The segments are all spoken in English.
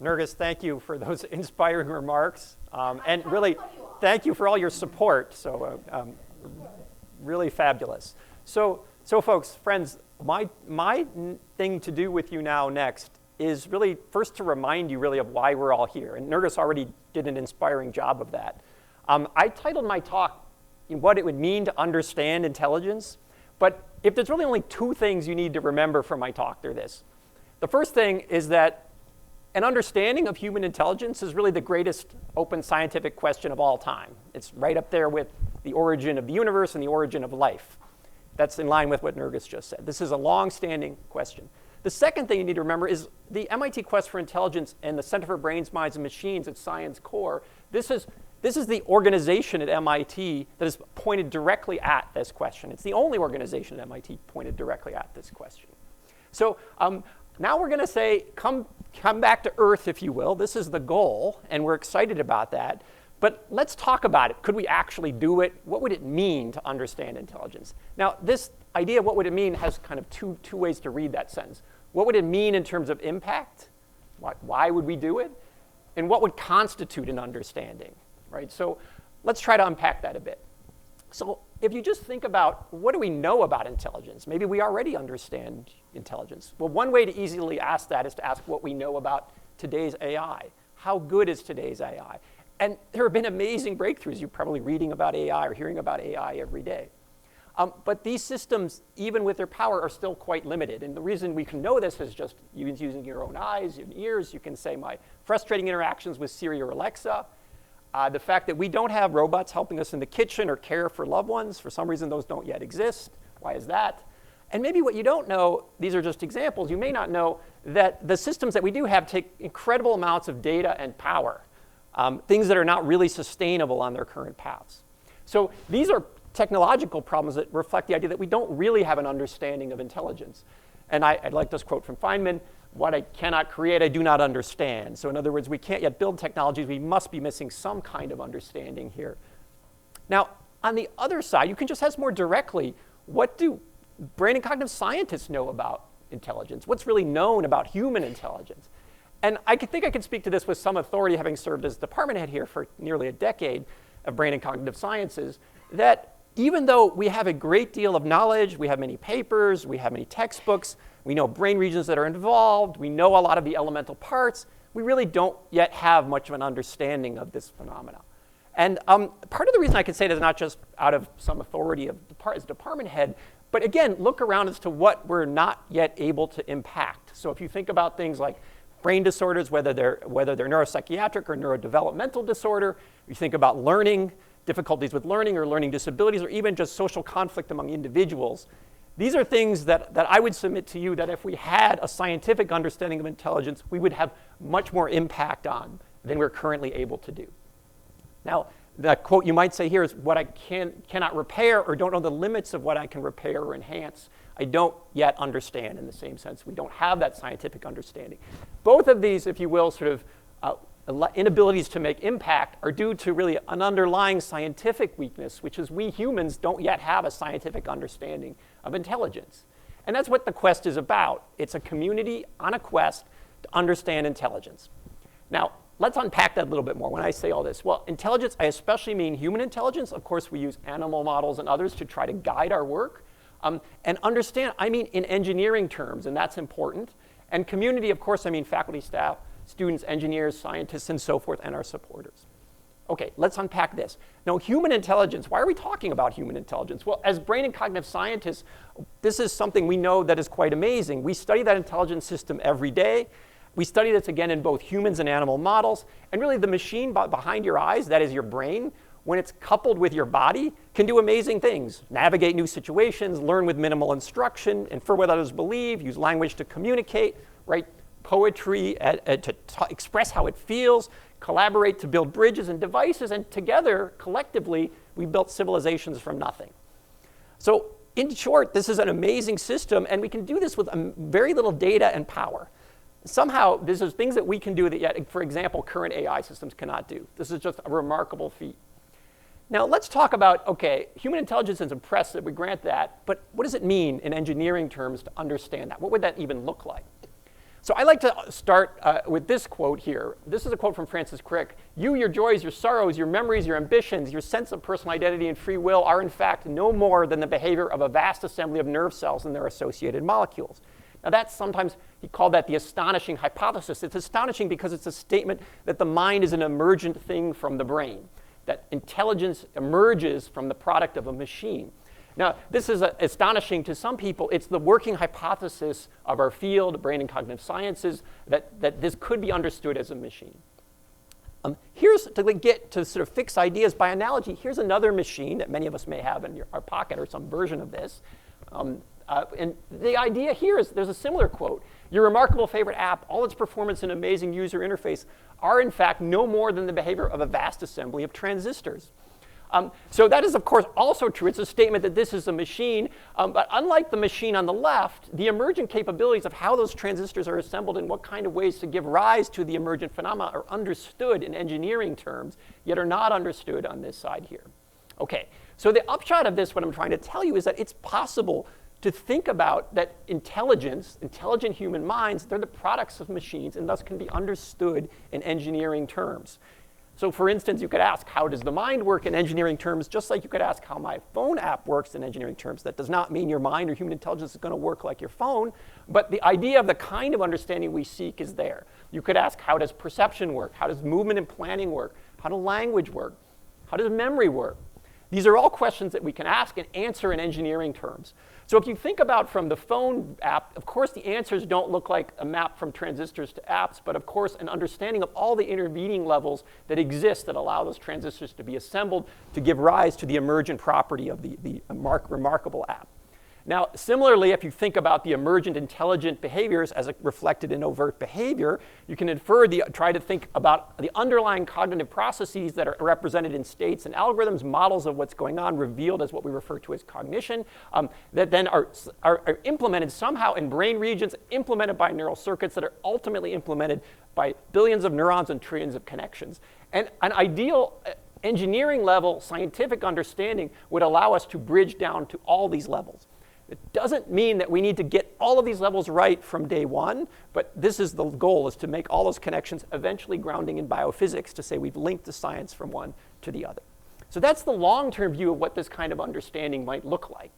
Nergis, thank you for those inspiring remarks. And really, thank you for all your support. So really fabulous. So folks, friends, my thing to do with you now next is really first to remind you really of why we're all here. And Nergis already did an inspiring job of that. I titled my talk, What It Would Mean to Understand Intelligence. But if there's really only two things you need to remember from my talk, they're this. The first thing is that an understanding of human intelligence is really the greatest open scientific question of all time. It's right up there with the origin of the universe and the origin of life. That's in line with what Nergis just said. This is a long-standing question. The second thing you need to remember is the MIT Quest for Intelligence and the Center for Brains, Minds, and Machines at Science Core. This is the organization at MIT that is pointed directly at this question. It's the only organization at MIT pointed directly at this question. So now we're going to say, come back to Earth, if you will. This is the goal, and we're excited about that. But let's talk about it. Could we actually do it? What would it mean to understand intelligence? Now, this idea of what would it mean has kind of two ways to read that sentence. What would it mean in terms of impact? Why would we do it? And what would constitute an understanding? Right? So let's try to unpack that a bit. So if you just think about what do we know about intelligence, maybe we already understand intelligence. Well, one way to easily ask that is to ask what we know about today's AI. How good is today's AI? And there have been amazing breakthroughs. You're probably reading about AI or hearing about AI every day. But these systems, even with their power, are still quite limited. And the reason we can know this is just using your own eyes and ears. You can say my frustrating interactions with Siri or Alexa. The fact that we don't have robots helping us in the kitchen or care for loved ones. For some reason, those don't yet exist. Why is that? And maybe what you don't know, these are just examples, you may not know that the systems that we do have take incredible amounts of data and power, things that are not really sustainable on their current paths. So these are technological problems that reflect the idea that we don't really have an understanding of intelligence. And I like this quote from Feynman, what I cannot create, I do not understand. So in other words, we can't yet build technologies. We must be missing some kind of understanding here. Now, on the other side, you can just ask more directly, what do brain and cognitive scientists know about intelligence? What's really known about human intelligence? And I think I can speak to this with some authority, having served as department head here for nearly a decade of brain and cognitive sciences, that even though we have a great deal of knowledge, we have many papers, we have many textbooks, we know brain regions that are involved, we know a lot of the elemental parts, we really don't yet have much of an understanding of this phenomena. And part of the reason I can say that is not just out of some authority as department head, but again, look around as to what we're not yet able to impact. So if you think about things like brain disorders, whether they're neuropsychiatric or neurodevelopmental disorder, you think about learning, difficulties with learning or learning disabilities, or even just social conflict among individuals. These are things that I would submit to you that if we had a scientific understanding of intelligence, we would have much more impact on than we're currently able to do. Now, the quote you might say here is what I cannot repair or don't know the limits of what I can repair or enhance. I don't yet understand in the same sense. We don't have that scientific understanding. Both of these, if you will, sort of inabilities to make impact are due to really an underlying scientific weakness, which is we humans don't yet have a scientific understanding of intelligence. And that's what the quest is about. It's a community on a quest to understand intelligence. Now, let's unpack that a little bit more when I say all this. Well, intelligence, I especially mean human intelligence. Of course, we use animal models and others to try to guide our work. And understand, I mean in engineering terms, and that's important. And community, of course, I mean faculty, staff, students, engineers, scientists, and so forth, and our supporters. Okay, let's unpack this. Now, human intelligence, why are we talking about human intelligence? Well, as brain and cognitive scientists, this is something we know that is quite amazing. We study that intelligence system every day. We study this again in both humans and animal models. And really, the machine behind your eyes, that is your brain, when it's coupled with your body, can do amazing things. Navigate new situations, learn with minimal instruction, infer what others believe, use language to communicate, write poetry to express how it feels, collaborate to build bridges and devices, and together, collectively, we built civilizations from nothing. So in short, this is an amazing system, and we can do this with very little data and power. Somehow, this is things that we can do that yet, for example, current AI systems cannot do. This is just a remarkable feat. Now let's talk about, okay, human intelligence is impressive, we grant that, but what does it mean in engineering terms to understand that? What would that even look like? So I like to start with this quote here. This is a quote from Francis Crick. You, your joys, your sorrows, your memories, your ambitions, your sense of personal identity and free will are in fact no more than the behavior of a vast assembly of nerve cells and their associated molecules. Now that's sometimes, he called that the astonishing hypothesis. It's astonishing because it's a statement that the mind is an emergent thing from the brain, that intelligence emerges from the product of a machine. Now, this is astonishing to some people. It's the working hypothesis of our field, brain and cognitive sciences, that this could be understood as a machine. Here's, to get to sort of fix ideas by analogy, here's another machine that many of us may have in our pocket or some version of this. And the idea here is there's a similar quote. Your remarkable favorite app, all its performance and amazing user interface are in fact no more than the behavior of a vast assembly of transistors. So that is, of course, also true. It's a statement that this is a machine. But unlike the machine on the left, the emergent capabilities of how those transistors are assembled and what kind of ways to give rise to the emergent phenomena are understood in engineering terms, yet are not understood on this side here. OK, so the upshot of this, what I'm trying to tell you, is that it's possible to think about that intelligence, intelligent human minds, they're the products of machines and thus can be understood in engineering terms. So for instance, you could ask, how does the mind work in engineering terms, just like you could ask how my phone app works in engineering terms. That does not mean your mind or human intelligence is going to work like your phone, but the idea of the kind of understanding we seek is there. You could ask, how does perception work? How does movement and planning work? How does language work? How does memory work? These are all questions that we can ask and answer in engineering terms. So if you think about from the phone app, of course the answers don't look like a map from transistors to apps, but of course an understanding of all the intervening levels that exist that allow those transistors to be assembled to give rise to the emergent property of the remarkable app. Now, similarly, if you think about the emergent intelligent behaviors as reflected in overt behavior, you can try to think about the underlying cognitive processes that are represented in states and algorithms, models of what's going on, revealed as what we refer to as cognition, that then are implemented somehow in brain regions, implemented by neural circuits that are ultimately implemented by billions of neurons and trillions of connections. And an ideal engineering level scientific understanding would allow us to bridge down to all these levels. It doesn't mean that we need to get all of these levels right from day one, but this is the goal, is to make all those connections eventually grounding in biophysics to say we've linked the science from one to the other. So that's the long-term view of what this kind of understanding might look like.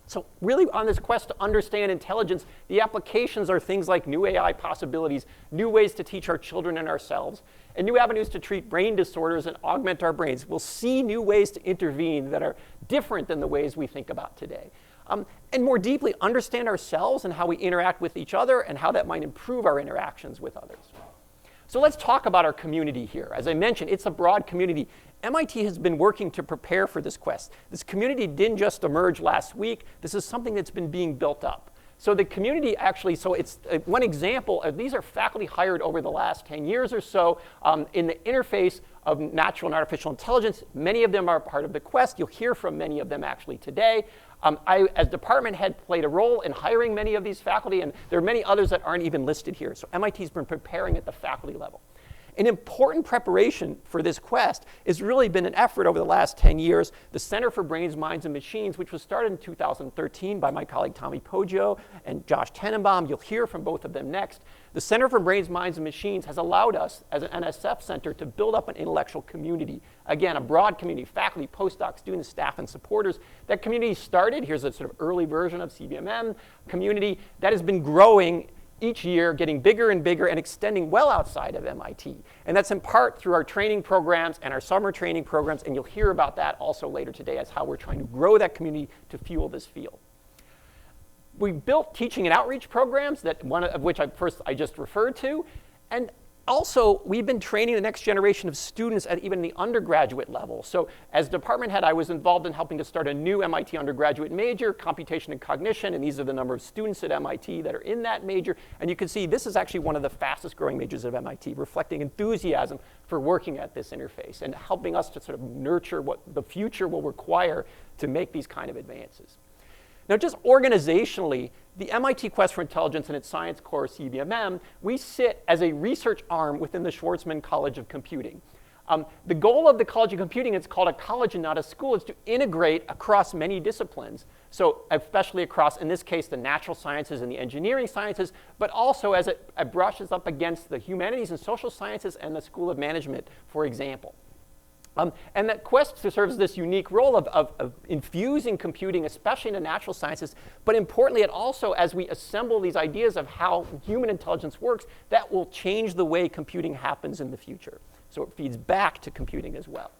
So really on this quest to understand intelligence, the applications are things like new AI possibilities, new ways to teach our children and ourselves, and new avenues to treat brain disorders and augment our brains. We'll see new ways to intervene that are different than the ways we think about today. And more deeply understand ourselves and how we interact with each other and how that might improve our interactions with others. So let's talk about our community here. As I mentioned, it's a broad community. MIT has been working to prepare for this quest. This community didn't just emerge last week. This is something that's been being built up. So the community actually, so it's one example, these are faculty hired over the last 10 years or so in the interface of natural and artificial intelligence. Many of them are part of the quest. You'll hear from many of them actually today. I, as department head, played a role in hiring many of these faculty, and there are many others that aren't even listed here. So MIT's been preparing at the faculty level. An important preparation for this quest has really been an effort over the last 10 years. The Center for Brains, Minds, and Machines, which was started in 2013 by my colleague Tommy Poggio and Josh Tenenbaum. You'll hear from both of them next. The Center for Brains, Minds, and Machines has allowed us, as an NSF center, to build up an intellectual community. Again, a broad community, faculty, postdocs, students, staff, and supporters. That community started, here's a sort of early version of CBMM community that has been growing each year, getting bigger and bigger and extending well outside of MIT. And that's in part through our training programs and our summer training programs, and you'll hear about that also later today as how we're trying to grow that community to fuel this field. We built teaching and outreach programs, that one of which I just referred to, and also, we've been training the next generation of students at even the undergraduate level. So as department head, I was involved in helping to start a new MIT undergraduate major, computation and cognition, and these are the number of students at MIT that are in that major. And you can see this is actually one of the fastest growing majors of MIT, reflecting enthusiasm for working at this interface and helping us to sort of nurture what the future will require to make these kind of advances. Now, just organizationally, the MIT Quest for Intelligence and its Science Core, CBMM, we sit as a research arm within the Schwarzman College of Computing. The goal of the College of Computing, it's called a college and not a school, is to integrate across many disciplines. So especially across, in this case, the natural sciences and the engineering sciences, but also as it brushes up against the humanities and social sciences and the School of Management, for example. And that Quest serves this unique role of infusing computing, especially in the natural sciences, but importantly, it also, as we assemble these ideas of how human intelligence works, that will change the way computing happens in the future. So it feeds back to computing as well.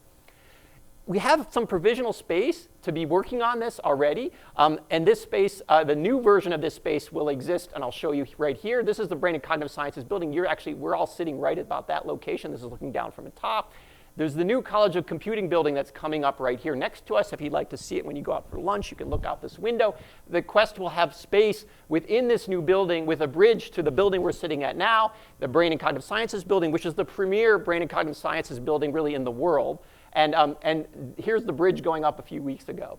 We have some provisional space to be working on this already, and this space, the new version of this space will exist, and I'll show you right here. This is the Brain and Cognitive Sciences building. We're all sitting right about that location. This is looking down from the top. There's the new College of Computing building that's coming up right here next to us. If you'd like to see it when you go out for lunch, you can look out this window. The Quest will have space within this new building with a bridge to the building we're sitting at now, the Brain and Cognitive Sciences building, which is the premier Brain and Cognitive Sciences building really in the world. And here's the bridge going up a few weeks ago.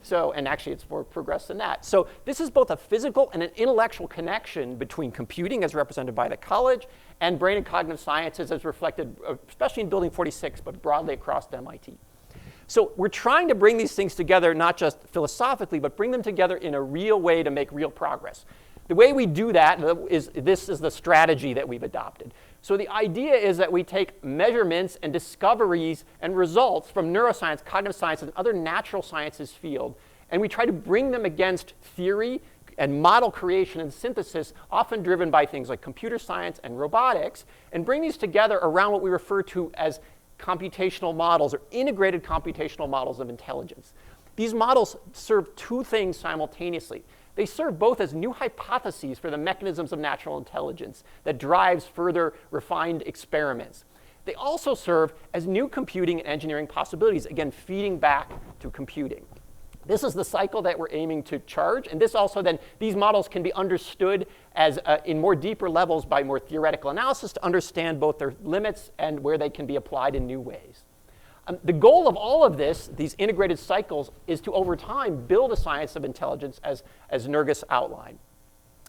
So, and actually it's more progressed than that. So this is both a physical and an intellectual connection between computing as represented by the college and brain and cognitive sciences as reflected, especially in Building 46, but broadly across MIT. So we're trying to bring these things together, not just philosophically, but bring them together in a real way to make real progress. The way we do that is, this is the strategy that we've adopted. So the idea is that we take measurements and discoveries and results from neuroscience, cognitive science, and other natural sciences field, and we try to bring them against theory and model creation and synthesis, often driven by things like computer science and robotics, and bring these together around what we refer to as computational models or integrated computational models of intelligence. These models serve two things simultaneously. They serve both as new hypotheses for the mechanisms of natural intelligence that drives further refined experiments. They also serve as new computing and engineering possibilities, again, feeding back to computing. This is the cycle that we're aiming to charge, and this also then, these models can be understood as in more deeper levels by more theoretical analysis to understand both their limits and where they can be applied in new ways. The goal of all of this, these integrated cycles, is to over time build a science of intelligence as Nergis outlined.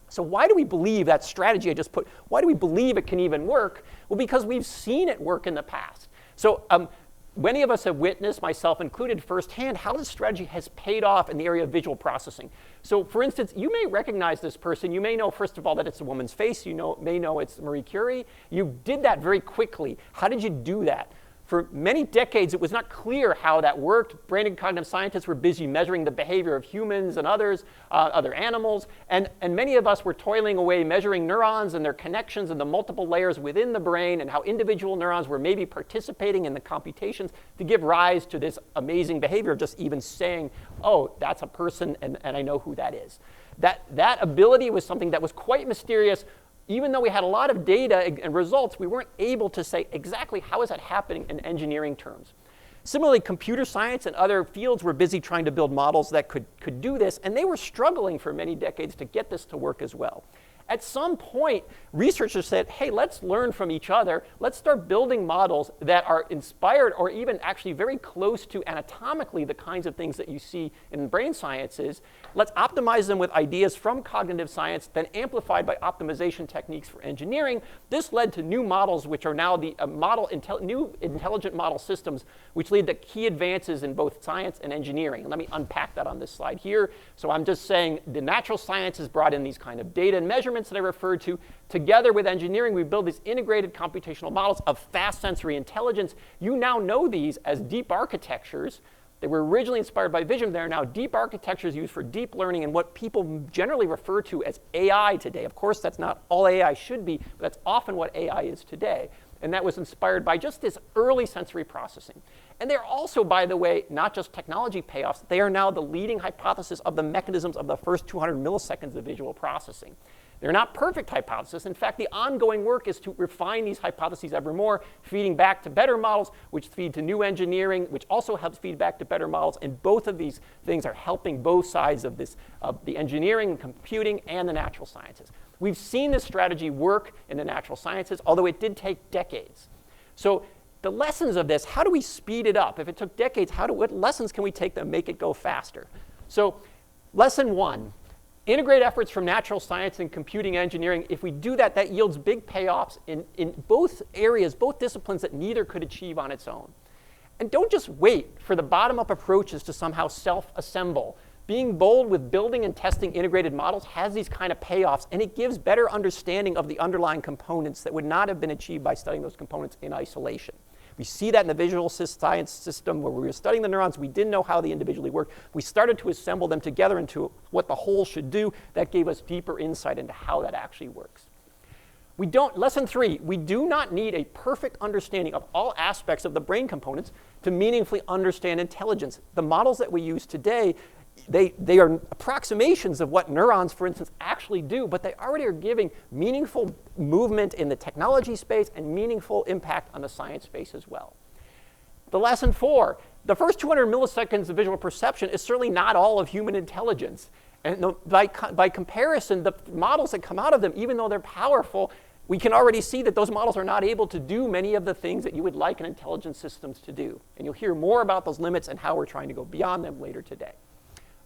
So why do we believe that strategy I just put, why do we believe it can even work? Well, because we've seen it work in the past. So many of us have witnessed, myself included, firsthand how this strategy has paid off in the area of visual processing. So for instance, you may recognize this person. You may know, first of all, that it's a woman's face. You may know it's Marie Curie. You did that very quickly. How did you do that? For many decades, it was not clear how that worked. Brain and cognitive scientists were busy measuring the behavior of humans and others, other animals, and many of us were toiling away measuring neurons and their connections and the multiple layers within the brain and how individual neurons were maybe participating in the computations to give rise to this amazing behavior of just even saying, oh, that's a person and I know who that is. That ability was something that was quite mysterious. Even though we had a lot of data and results, we weren't able to say exactly how is that happening in engineering terms. Similarly, computer science and other fields were busy trying to build models that could do this, and they were struggling for many decades to get this to work as well. At some point, researchers said, hey, let's learn from each other. Let's start building models that are inspired or even actually very close to anatomically the kinds of things that you see in brain sciences. Let's optimize them with ideas from cognitive science, then amplified by optimization techniques for engineering. This led to new models, which are now the new intelligent model systems, which lead to key advances in both science and engineering. Let me unpack that on this slide here. So I'm just saying the natural sciences brought in these kind of data and measurements that I referred to. Together with engineering, we build these integrated computational models of fast sensory intelligence. You now know these as deep architectures. They were originally inspired by vision. They're now deep architectures used for deep learning and what people generally refer to as AI today. Of course, that's not all AI should be, but that's often what AI is today. And that was inspired by just this early sensory processing. And they're also, by the way, not just technology payoffs. They are now the leading hypothesis of the mechanisms of the first 200 milliseconds of visual processing. They're not perfect hypotheses. In fact, the ongoing work is to refine these hypotheses ever more, feeding back to better models, which feed to new engineering, which also helps feed back to better models. And both of these things are helping both sides of this, the engineering, computing, and the natural sciences. We've seen this strategy work in the natural sciences, although it did take decades. So the lessons of this, how do we speed it up? If it took decades, what lessons can we take that make it go faster? So lesson one, Integrate efforts from natural science and computing engineering. If we do that, that yields big payoffs in both areas, both disciplines that neither could achieve on its own. And don't just wait for the bottom-up approaches to somehow self-assemble. Being bold with building and testing integrated models has these kind of payoffs, and it gives better understanding of the underlying components that would not have been achieved by studying those components in isolation. We see that in the visual science system where we were studying the neurons. We didn't know how they individually worked. We started to assemble them together into what the whole should do. That gave us deeper insight into how that actually works. Lesson 3, we do not need a perfect understanding of all aspects of the brain components to meaningfully understand intelligence. The models that we use today, they are approximations of what neurons, for instance, actually do, but they already are giving meaningful movement in the technology space and meaningful impact on the science space as well. The lesson 4, the first 200 milliseconds of visual perception is certainly not all of human intelligence. And by comparison, the models that come out of them, even though they're powerful, we can already see that those models are not able to do many of the things that you would like an intelligent systems to do. And you'll hear more about those limits and how we're trying to go beyond them later today.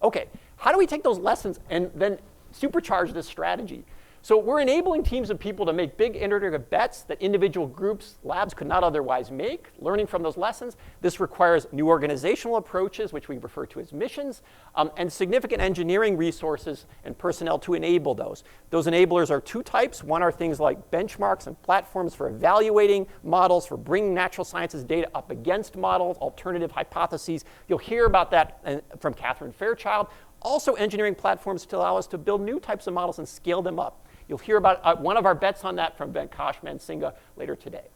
Okay, how do we take those lessons and then supercharge this strategy? So we're enabling teams of people to make big iterative bets that individual groups, labs could not otherwise make, learning from those lessons. This requires new organizational approaches, which we refer to as missions, and significant engineering resources and personnel to enable those. Those enablers are 2 types. One are things like benchmarks and platforms for evaluating models, for bringing natural sciences data up against models, alternative hypotheses. You'll hear about that from Catherine Fairchild. Also engineering platforms to allow us to build new types of models and scale them up. You'll hear about one of our bets on that from Venkash Mansinga later today.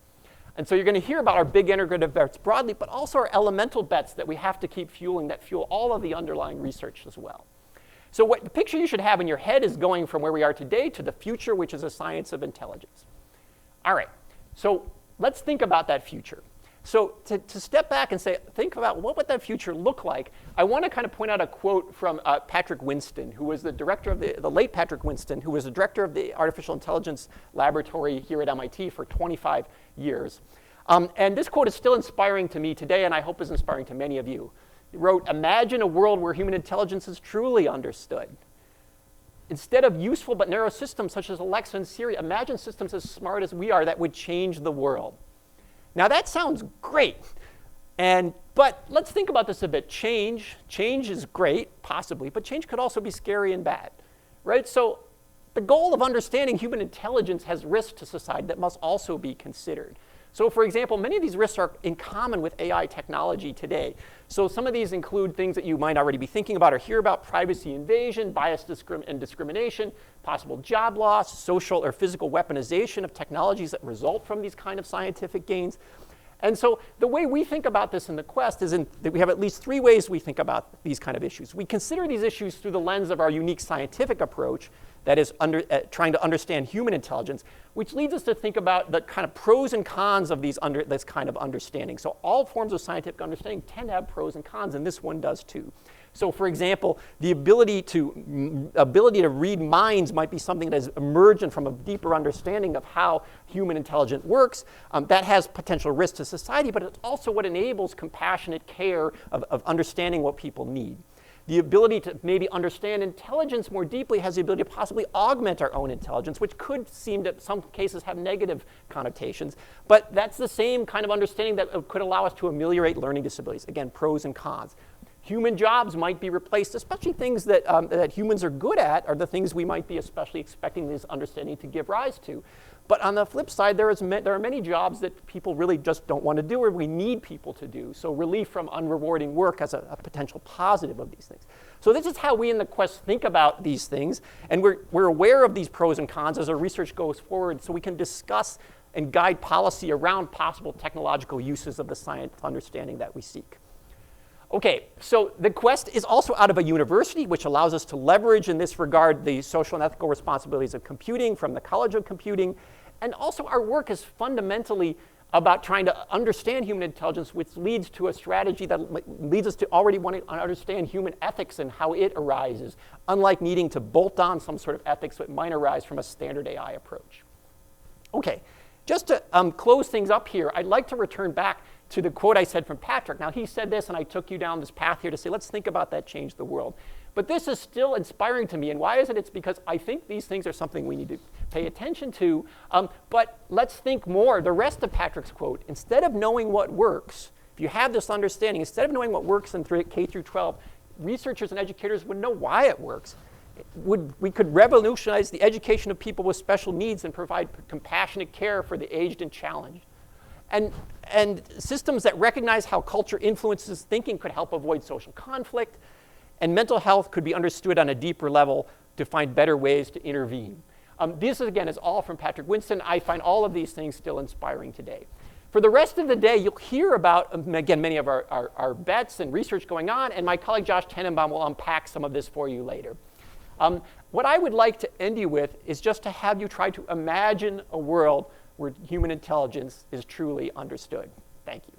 And so you're going to hear about our big integrative bets broadly, but also our elemental bets that we have to keep fueling that fuel all of the underlying research as well. So what the picture you should have in your head is going from where we are today to the future, which is a science of intelligence. All right, so let's think about that future. So to step back and think about what would that future look like, I want to kind of point out a quote from Patrick Winston, who was the director of the late Patrick Winston, who was the director of the Artificial Intelligence Laboratory here at MIT for 25 years. And this quote is still inspiring to me today, and I hope is inspiring to many of you. He wrote, "Imagine a world where human intelligence is truly understood. Instead of useful but narrow systems such as Alexa and Siri, imagine systems as smart as we are that would change the world." Now that sounds great, but let's think about this a bit. Change is great, possibly, but change could also be scary and bad, right? So the goal of understanding human intelligence has risks to society that must also be considered. So for example, many of these risks are in common with AI technology today. So some of these include things that you might already be thinking about or hear about: privacy invasion, bias and discrimination, possible job loss, social or physical weaponization of technologies that result from these kind of scientific gains. And so the way we think about this in the Quest is that we have at least 3 ways we think about these kind of issues. We consider these issues through the lens of our unique scientific approach, that is trying to understand human intelligence, which leads us to think about the kind of pros and cons of this kind of understanding. So all forms of scientific understanding tend to have pros and cons, and this one does too. So for example, the ability to read minds might be something that has emerged from a deeper understanding of how human intelligence works. That has potential risk to society, but it's also what enables compassionate care of understanding what people need. The ability to maybe understand intelligence more deeply has the ability to possibly augment our own intelligence, which could seem to, in some cases, have negative connotations. But that's the same kind of understanding that could allow us to ameliorate learning disabilities. Again, pros and cons. Human jobs might be replaced, especially things that humans are good at are the things we might be especially expecting this understanding to give rise to. But on the flip side, there are many jobs that people really just don't want to do or we need people to do. So relief from unrewarding work as a potential positive of these things. So this is how we in the Quest think about these things. And we're aware of these pros and cons as our research goes forward so we can discuss and guide policy around possible technological uses of the science understanding that we seek. Okay, so the Quest is also out of a university, which allows us to leverage in this regard the social and ethical responsibilities of computing from the College of Computing. And also our work is fundamentally about trying to understand human intelligence, which leads to a strategy that leads us to already wanting to understand human ethics and how it arises, unlike needing to bolt on some sort of ethics that might arise from a standard AI approach. Okay, just to close things up here, I'd like to return back to the quote I said from Patrick. Now, he said this, and I took you down this path here to say, let's think about that change the world. But this is still inspiring to me. And why is it? It's because I think these things are something we need to pay attention to. But let's think more. The rest of Patrick's quote, instead of knowing what works, if you have this understanding, instead of knowing what works in K through 12, researchers and educators would know why it works. We could revolutionize the education of people with special needs and provide compassionate care for the aged and challenged. And systems that recognize how culture influences thinking could help avoid social conflict. And mental health could be understood on a deeper level to find better ways to intervene. This, again, is all from Patrick Winston. I find all of these things still inspiring today. For the rest of the day, you'll hear about, again, many of our bets and research going on, and my colleague Josh Tenenbaum will unpack some of this for you later. What I would like to end you with is just to have you try to imagine a world where human intelligence is truly understood. Thank you.